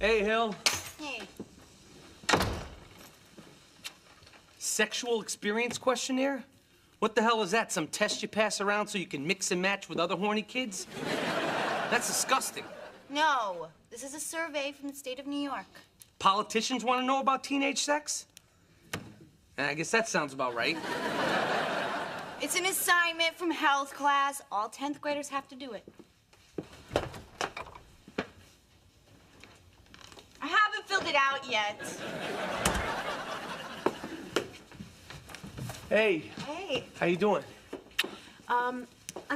Hey, Hill. Hey. Sexual experience questionnaire? What the hell is that? Some test you pass around so you can mix and match with other horny kids? That's disgusting. No, this is a survey from the state of New York. Politicians want to know about teenage sex? I guess that sounds about right. It's an assignment from health class. All 10th graders have to do it. I haven't filled it out yet. Hey. Hey. How you doing? I'm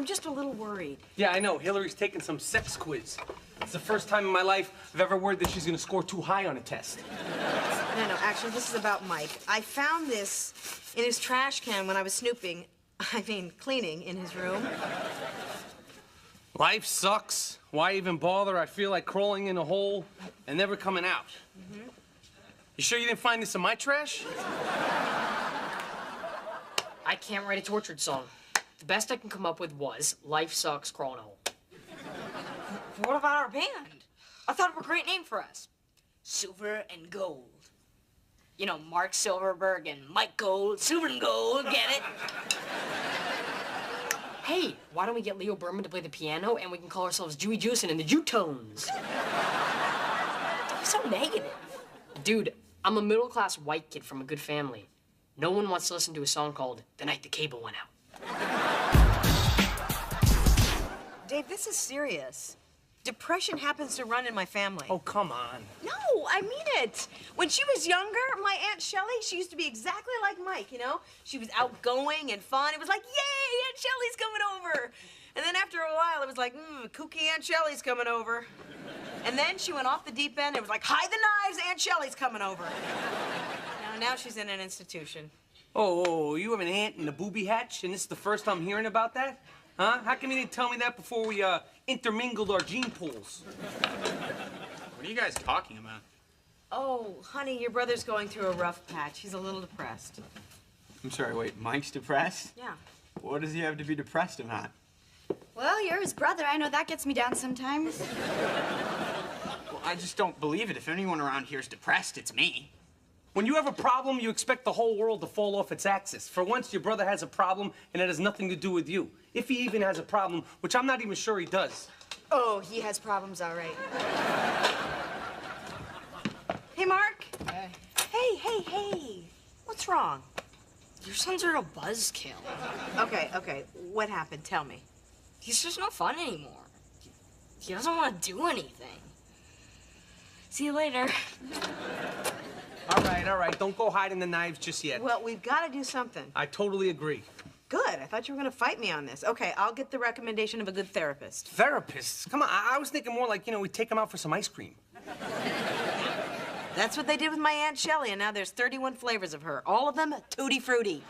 just a little worried. Yeah, I know. Hillary's taking some sex quiz. It's the first time in my life I've ever worried that she's gonna score too high on a test. No, actually, this is about Mike. I found this in his trash can when I was snooping. I mean, cleaning in his room. Life sucks. Why even bother? I feel like crawling in a hole and never coming out. Mm-hmm. You sure you didn't find this in my trash? I can't write a tortured song. The best I can come up with was Life Sucks, Crawl in a Hole. What about our band? I thought it was a great name for us. Silver and Gold. You know, Mark Silverberg and Mike Gold, Silver and Gold, get it? Hey, why don't we get Leo Berman to play the piano and we can call ourselves Dewey Jewison and the Jewtones? I'm so negative. Dude, I'm a middle-class white kid from a good family. No one wants to listen to a song called The Night the Cable Went Out. Dave, this is serious. Depression happens to run in my family. Oh, come on. No, I mean it. When she was younger, my Aunt Shelley, she used to be exactly like Mike, you know? She was outgoing and fun. It was like, yay, Aunt Shelley's coming over. And then after a while, it was like, kooky Aunt Shelley's coming over. And then she went off the deep end. It was like, hide the knives, Aunt Shelley's coming over. Now she's in an institution. Oh, you have an aunt in the booby hatch, and this is the first I'm hearing about that? Huh? How come you didn't tell me that before we intermingled our gene pools? What are you guys talking about? Oh, honey, your brother's going through a rough patch. He's a little depressed. I'm sorry, wait, Mike's depressed? Yeah. What does he have to be depressed about? Well, you're his brother. I know that gets me down sometimes. Well, I just don't believe it. If anyone around here is depressed, it's me. When you have a problem, you expect the whole world to fall off its axis. For once, your brother has a problem, and it has nothing to do with you. If he even has a problem, which I'm not even sure he does. Oh, he has problems, all right. Hey, Mark. Hey. Hey. What's wrong? Your son's a real buzzkill. Okay. What happened? Tell me. He's just no fun anymore. He doesn't want to do anything. See you later. All right. Don't go hiding the knives just yet. Well, we've got to do something. I totally agree. Good. I thought you were going to fight me on this. Okay, I'll get the recommendation of a good therapist. Therapists? Come on, I was thinking more like, we take him out for some ice cream. That's what they did with my Aunt Shelley, and now there's 31 flavors of her. All of them tutti frutti.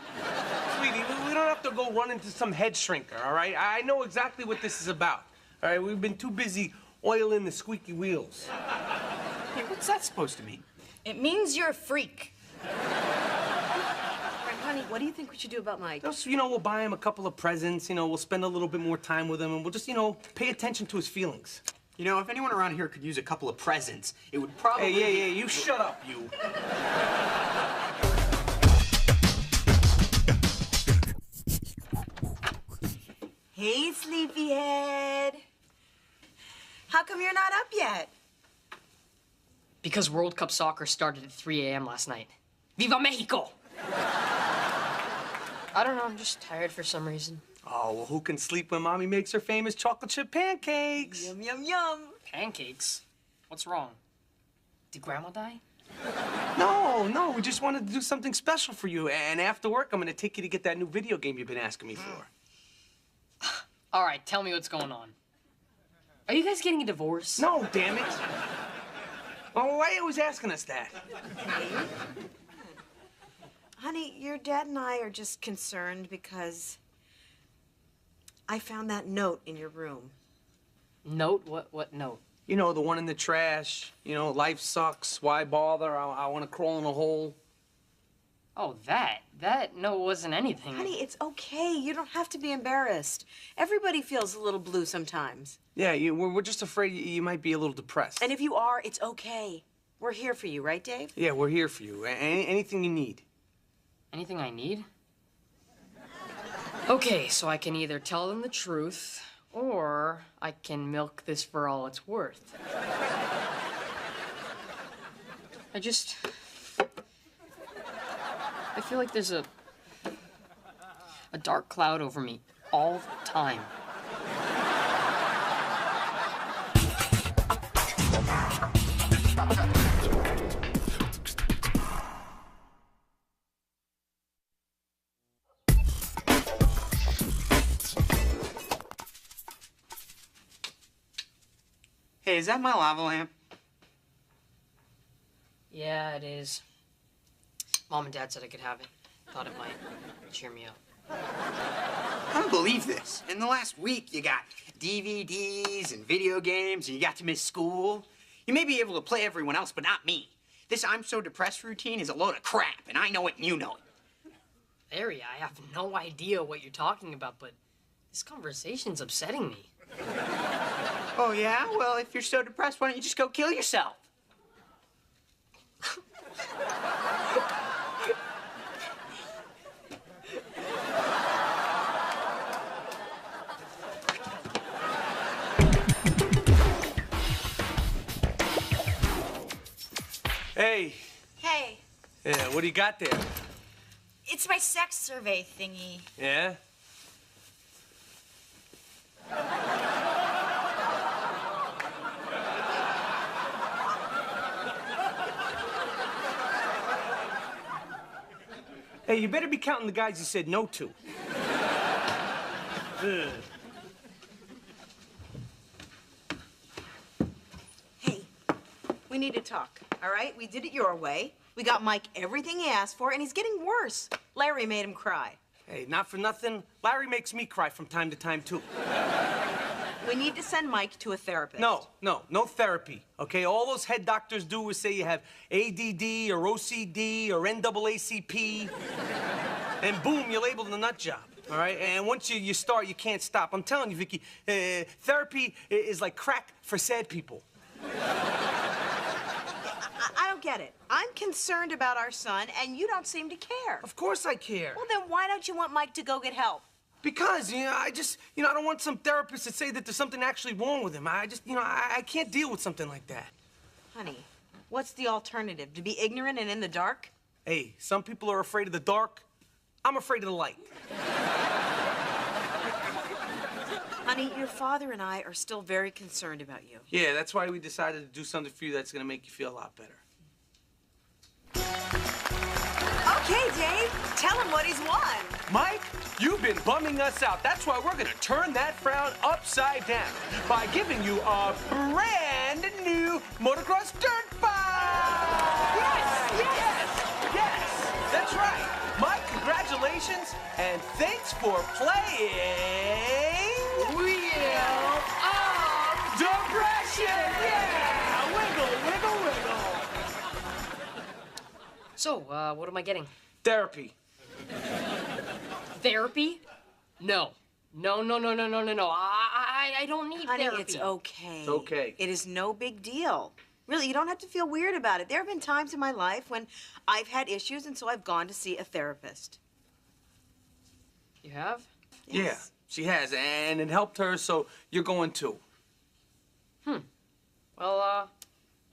Sweetie, we don't have to go run into some head shrinker, all right? I know exactly what this is about, all right? We've been too busy oiling the squeaky wheels. Hey, what's that supposed to mean? It means you're a freak. Honey, what do you think we should do about Mike? Just, we'll buy him a couple of presents, we'll spend a little bit more time with him, and we'll just, pay attention to his feelings. You know, if anyone around here could use a couple of presents, it would probably... Hey, you shut up, you. Hey, sleepyhead. How come you're not up yet? Because World Cup soccer started at 3 a.m. last night. Viva Mexico! I don't know, I'm just tired for some reason. Oh, well, who can sleep when Mommy makes her famous chocolate chip pancakes? Yum, yum, yum. Pancakes? What's wrong? Did Grandma die? No, we just wanted to do something special for you. And after work, I'm gonna take you to get that new video game you've been asking me for. All right, tell me what's going on. Are you guys getting a divorce? No, damn it. Oh, why are you always asking us that? Honey, your dad and I are just concerned because I found that note in your room. Note? What note? The one in the trash. Life sucks. Why bother? I want to crawl in a hole. Oh, that no, it wasn't anything. Honey, it's okay. You don't have to be embarrassed. Everybody feels a little blue sometimes. Yeah, we're just afraid you might be a little depressed. And if you are, it's okay. We're here for you, right, Dave? Yeah, we're here for you. Anything you need. Anything I need? Okay, so I can either tell them the truth, or I can milk this for all it's worth. I feel like there's a dark cloud over me all the time. Hey, is that my lava lamp? Yeah, it is. Mom and Dad said I could have it. Thought it might cheer me up. I don't believe this. In the last week, you got DVDs and video games, and you got to miss school. You may be able to play everyone else, but not me. This I'm so depressed routine is a load of crap, and I know it and you know it. Larry, I have no idea what you're talking about, but this conversation's upsetting me. Oh, yeah? Well, if you're so depressed, why don't you just go kill yourself? Hey. Hey, Yeah, what do you got there? it's my sex survey thingy. Yeah? Hey, you better be counting the guys you said no to. Ugh. Hey, we need to talk, all right? We did it your way. We got Mike everything he asked for, and he's getting worse. Larry made him cry. Hey, not for nothing. Larry makes me cry from time to time, too. We need to send Mike to a therapist. No therapy, okay? All those head doctors do is say you have ADD or OCD or NAACP, and boom, you're labeled a nut job, all right? And once you start, you can't stop. I'm telling you, Vicky, therapy is like crack for sad people. I don't get it. I'm concerned about our son, and you don't seem to care. Of course I care. Well, then why don't you want Mike to go get help? Because, I don't want some therapist to say that there's something actually wrong with him. I can't deal with something like that. Honey, what's the alternative? To be ignorant and in the dark? Hey, some people are afraid of the dark. I'm afraid of the light. Honey, your father and I are still very concerned about you. Yeah, that's why we decided to do something for you that's gonna make you feel a lot better. Okay, Dave, tell him what he's won. Mike, you've been bumming us out. That's why we're gonna turn that frown upside down by giving you a brand new motocross dirt bike! Yes! That's right. Mike, congratulations, and thanks for playing Wheel of Depression! Yeah! Wiggle, wiggle, wiggle. So, what am I getting? Therapy. Therapy? No. No. I don't need Honey, therapy. it's okay. It's okay. It is no big deal. Really, you don't have to feel weird about it. There have been times in my life when I've had issues, and so I've gone to see a therapist. You have? Yeah, Yes. she has, and it helped her, so you're going too. Well,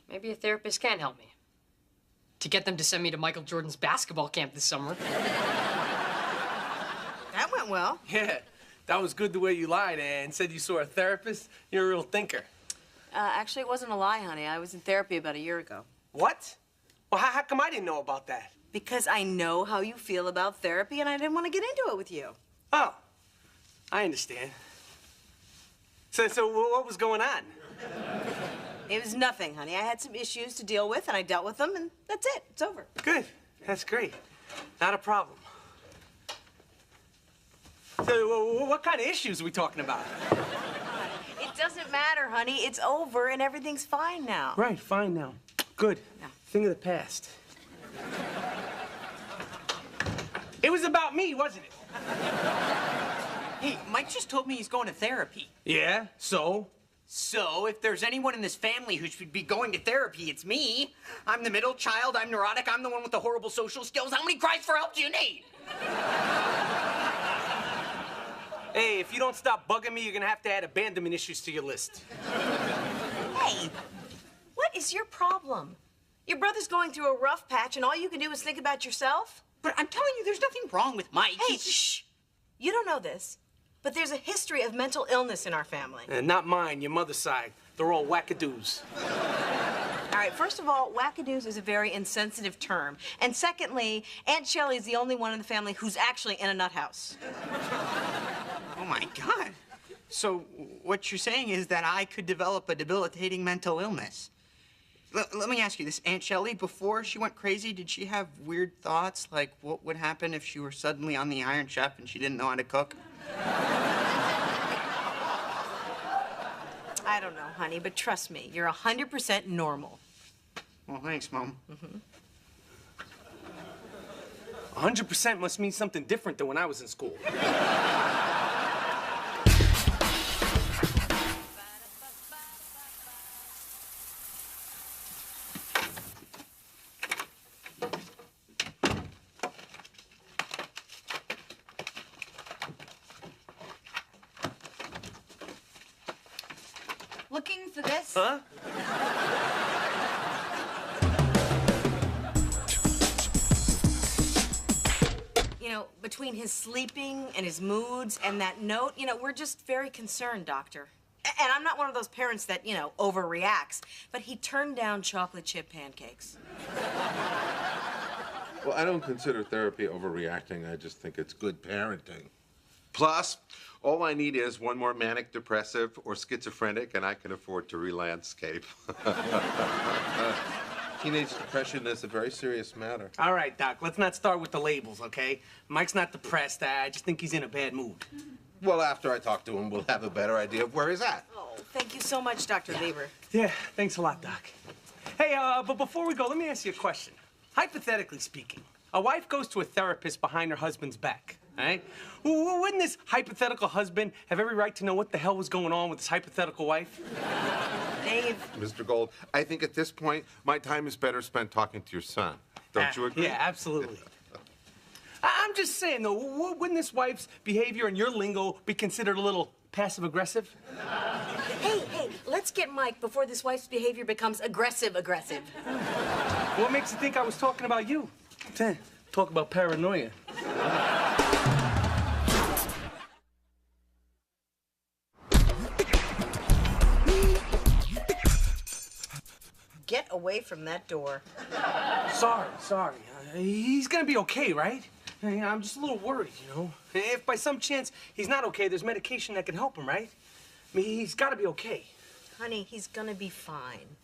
maybe a therapist can help me. To get them to send me to Michael Jordan's basketball camp this summer. That went well. Yeah, that was good the way you lied and said you saw a therapist. You're a real thinker. Actually, it wasn't a lie, honey. I was in therapy about a year ago. What? Well, how come I didn't know about that? Because I know how you feel about therapy, and I didn't want to get into it with you. Oh, I understand. So what was going on? It was nothing, honey. I had some issues to deal with, and I dealt with them, and that's it. It's over. Good. That's great. Not a problem. So what kind of issues are we talking about? It doesn't matter, honey. It's over, and everything's fine now. Right, fine now. Good. Yeah. Thing of the past. It was about me, wasn't it? Hey, Mike just told me he's going to therapy. Yeah, so? So, if there's anyone in this family who should be going to therapy, it's me. I'm the middle child, I'm neurotic, I'm the one with the horrible social skills. How many cries for help do you need? Hey, if you don't stop bugging me, you're gonna have to add abandonment issues to your list. Hey, what is your problem? Your brother's going through a rough patch, and all you can do is think about yourself? But I'm telling you, there's nothing wrong with Mike. Hey, shh! You don't know this, but there's a history of mental illness in our family. And not mine, your mother's side. They're all wackadoos. All right, first of all, wackadoos is a very insensitive term. And secondly, Aunt Shelley is the only one in the family who's actually in a nut house. Oh my God. So, what you're saying is that I could develop a debilitating mental illness. Let me ask you this, Aunt Shelley, before she went crazy, did she have weird thoughts? Like, what would happen if she were suddenly on the Iron Chef and she didn't know how to cook? I don't know, honey, but trust me, you're 100% normal. Well, thanks, Mom. 100% must mean something different than when I was in school. Looking for this? Huh? You know, between his sleeping and his moods and that note, you know, we're just very concerned, Doctor. And I'm not one of those parents that, you know, overreacts, but he turned down chocolate chip pancakes. Well, I don't consider therapy overreacting. I just think it's good parenting. Plus, all I need is one more manic depressive or schizophrenic, and I can afford to re-landscape. Teenage depression is a very serious matter. All right, Doc, let's not start with the labels, okay? Mike's not depressed. I just think he's in a bad mood. Well, after I talk to him, we'll have a better idea of where he's at. Oh, thank you so much, Dr. Lieber. Yeah, thanks a lot, Doc. Hey, but before we go, let me ask you a question. Hypothetically speaking, a wife goes to a therapist behind her husband's back, all right? Wouldn't this hypothetical husband have every right to know what the hell was going on with his hypothetical wife? Dave. Mr. Gold, I think at this point, my time is better spent talking to your son. Don't you agree? Yeah, absolutely. I'm just saying, though, wouldn't this wife's behavior in your lingo be considered a little passive-aggressive? Hey, let's get Mike before this wife's behavior becomes aggressive. What makes you think I was talking about you? Talk about paranoia. Get away from that door. Sorry. He's gonna be okay, right? I'm just a little worried, you know? If by some chance he's not okay, there's medication that can help him, right? I mean, he's gotta be okay. Honey, he's gonna be fine.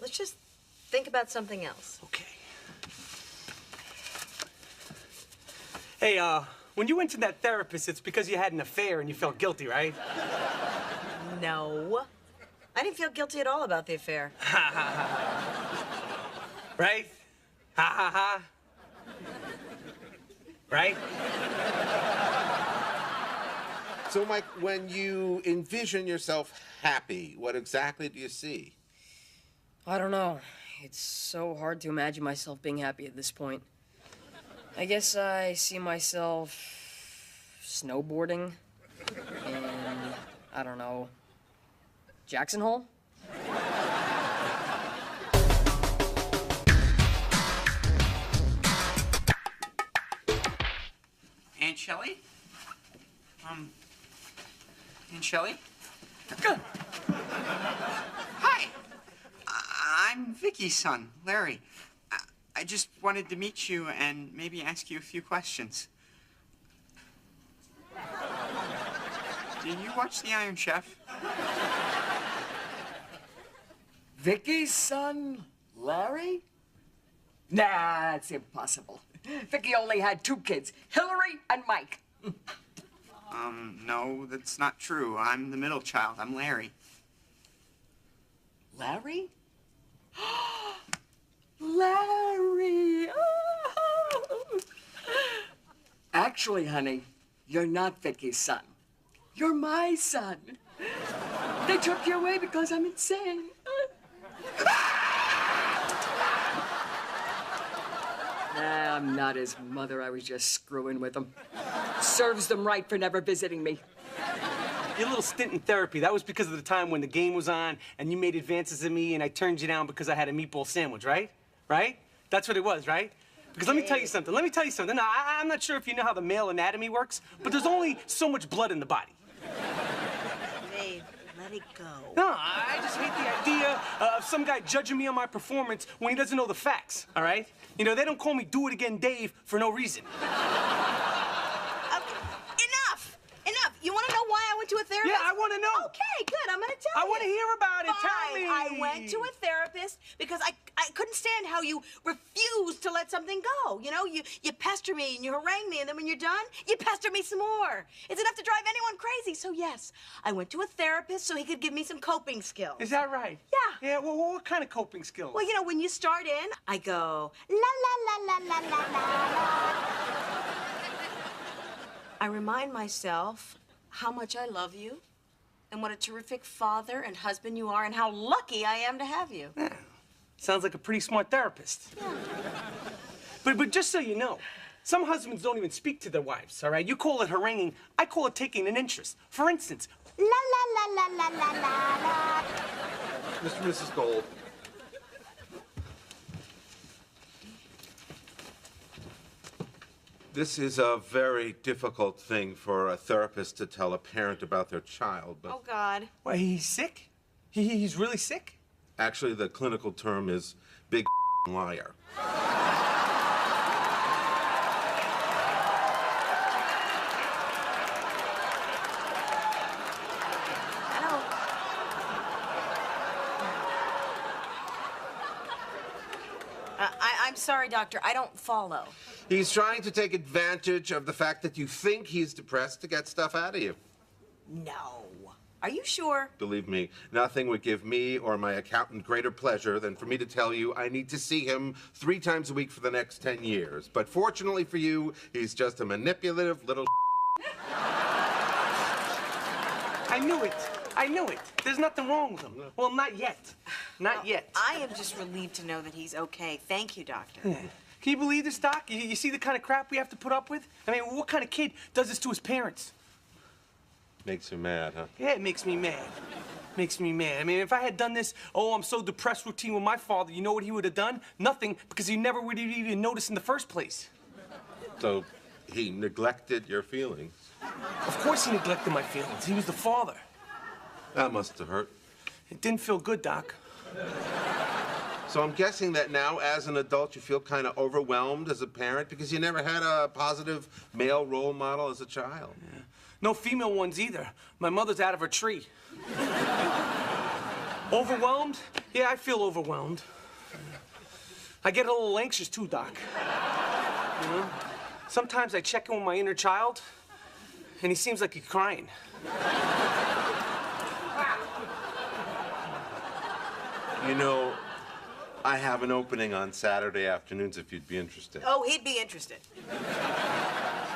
Let's just think about something else. Okay. Hey, when you went to that therapist, it's because you had an affair and you felt guilty, right? No. I didn't feel guilty at all about the affair. Right? Ha ha ha. Right? So, Mike, when you envision yourself happy, what exactly do you see? I don't know. It's so hard to imagine myself being happy at this point. I guess I see myself snowboarding in, I don't know, Jackson Hole? Aunt Shelley? Aunt Shelley? Hi. I'm Vicky's son, Larry. I just wanted to meet you and maybe ask you a few questions. Did you watch The Iron Chef? Vicky's son, Larry? Nah, that's impossible. Vicky only had 2 kids, Hillary and Mike. No, that's not true. I'm the middle child. I'm Larry. Larry? Larry! Oh. Actually, honey, you're not Vicky's son. You're my son. They took you away because I'm insane. Nah, I'm not his mother. I was just screwing with him. Serves them right for never visiting me. Your little stint in therapy, that was because of the time when the game was on and you made advances at me and I turned you down because I had a meatball sandwich, right? Right? That's what it was, right? Because let me tell you something. Now, I'm not sure if you know how the male anatomy works, but there's only so much blood in the body. Babe, let it go. No, I just hate the idea of some guy judging me on my performance when he doesn't know the facts, all right? You know, they don't call me Do It Again Dave for no reason. Enough! Enough! You want to know why I went to a therapist? Yeah, I want to know. Okay, good. I'm going to tell I you. want to hear about it. Fine. Tell me. I went to a therapist because I couldn't stand how you refuse to let something go. You know, you pester me and you harangue me, and then when you're done, you pester me some more. It's enough to drive anyone crazy. So yes, I went to a therapist so he could give me some coping skills. Is that right? Yeah. Yeah, well, what kind of coping skills? Well, you know, when you start in, I go, la, la, la, la, la, la, la. I remind myself how much I love you and what a terrific father and husband you are and how lucky I am to have you. Yeah. Sounds like a pretty smart therapist. Yeah. But just so you know, some husbands don't even speak to their wives, all right? You call it haranguing, I call it taking an interest. For instance, La la la la la la la. Mr. and Mrs. Gold. This is a very difficult thing for a therapist to tell a parent about their child, but Oh, God. why, he's sick? He's really sick? actually the clinical term is big liar. I'm sorry, doctor. I don't follow. He's trying to take advantage of the fact that you think he's depressed to get stuff out of you. No. Are you sure? Believe me, nothing would give me or my accountant greater pleasure than for me to tell you I need to see him 3 times a week for the next 10 years. But fortunately for you, he's just a manipulative little I knew it. I knew it. There's nothing wrong with him. Well, not yet. Not yet. I am just relieved to know that he's okay. Thank you, doctor. Can you believe this, Doc? You see the kind of crap we have to put up with? I mean, what kind of kid does this to his parents? Makes you mad, huh? Yeah, it makes me mad. Makes me mad. I mean, if I had done this, oh, I'm so depressed routine with my father, you know what he would have done? Nothing, because he never would have even noticed in the first place. So he neglected your feelings. Of course he neglected my feelings. He was the father. That must have hurt. It didn't feel good, Doc. So I'm guessing that now, as an adult, you feel kind of overwhelmed as a parent because you never had a positive male role model as a child. Yeah. No female ones either. My mother's out of her tree. Overwhelmed? Yeah, I feel overwhelmed. I get a little anxious too, Doc. You know? Sometimes I check in with my inner child, and he seems like he's crying. You know, I have an opening on Saturday afternoons if you'd be interested. Oh, he'd be interested.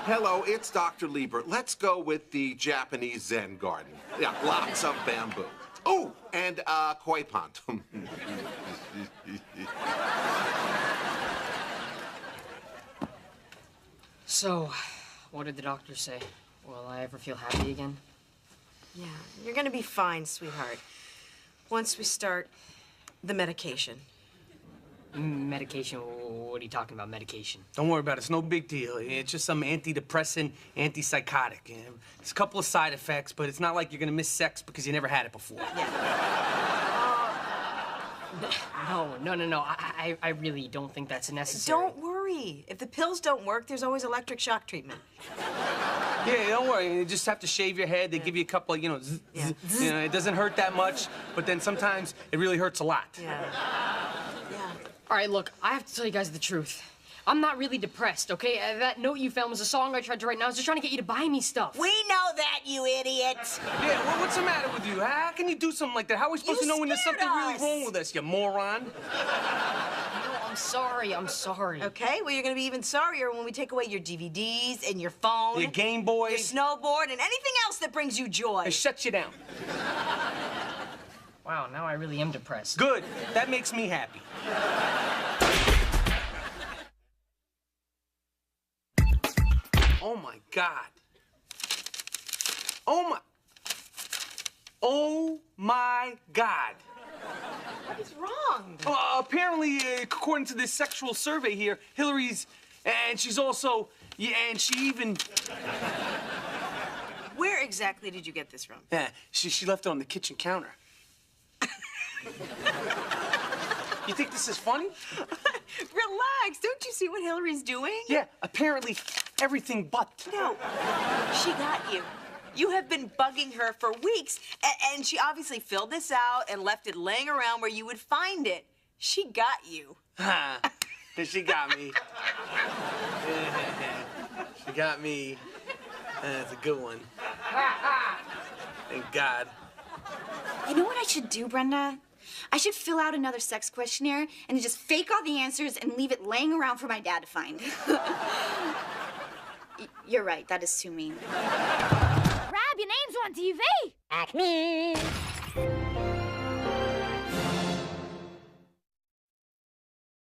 Hello, it's Dr. Liebert. Let's go with the Japanese Zen garden. Yeah, lots of bamboo. Oh, and koi pond. So, what did the doctor say? Will I ever feel happy again? Yeah, you're gonna be fine, sweetheart. Once we start the medication. Medication? What are you talking about, medication? Don't worry about it. It's no big deal. It's just some antidepressant, antipsychotic. It's a couple of side effects, but it's not like you're gonna miss sex because you never had it before. No. I really don't think that's necessary. Don't worry. If the pills don't work, there's always electric shock treatment. Yeah, don't worry. You just have to shave your head. They give you a couple of, zzz, Yeah. zzz. You know, it doesn't hurt that much, but then sometimes it really hurts a lot. Yeah. All right, look, I have to tell you guys the truth. I'm not really depressed, okay? That note you found was a song I tried to write, and I was just trying to get you to buy me stuff. We know that, you idiot. Yeah, well, what's the matter with you? How can you do something like that? How are we supposed to know when there's scared something really us. wrong with us, you moron? You know, I'm sorry. I'm sorry. Okay, well, you're gonna be even sorrier when we take away your DVDs and your phone, Your Game Boy. your snowboard, and anything else that brings you joy. It shuts you down. Wow, now I really am depressed. Good. That makes me happy. Oh my God. Oh my God. What is wrong? Apparently, according to this sexual survey here, Hillary's, and she's also, yeah, and she even, Where exactly did you get this from? yeah, she left it on the kitchen counter. You think this is funny? Relax. Don't you see what Hillary's doing? Yeah, apparently everything but. No, she got you. You have been bugging her for weeks, and she obviously filled this out and left it laying around where you would find it. She got you. She got me. She got me. That's a good one. Thank God. You know what I should do, Brenda? I should fill out another sex questionnaire and just fake all the answers and leave it laying around for my dad to find. You're right, that is too mean. Rob, your name's on TV. Acme.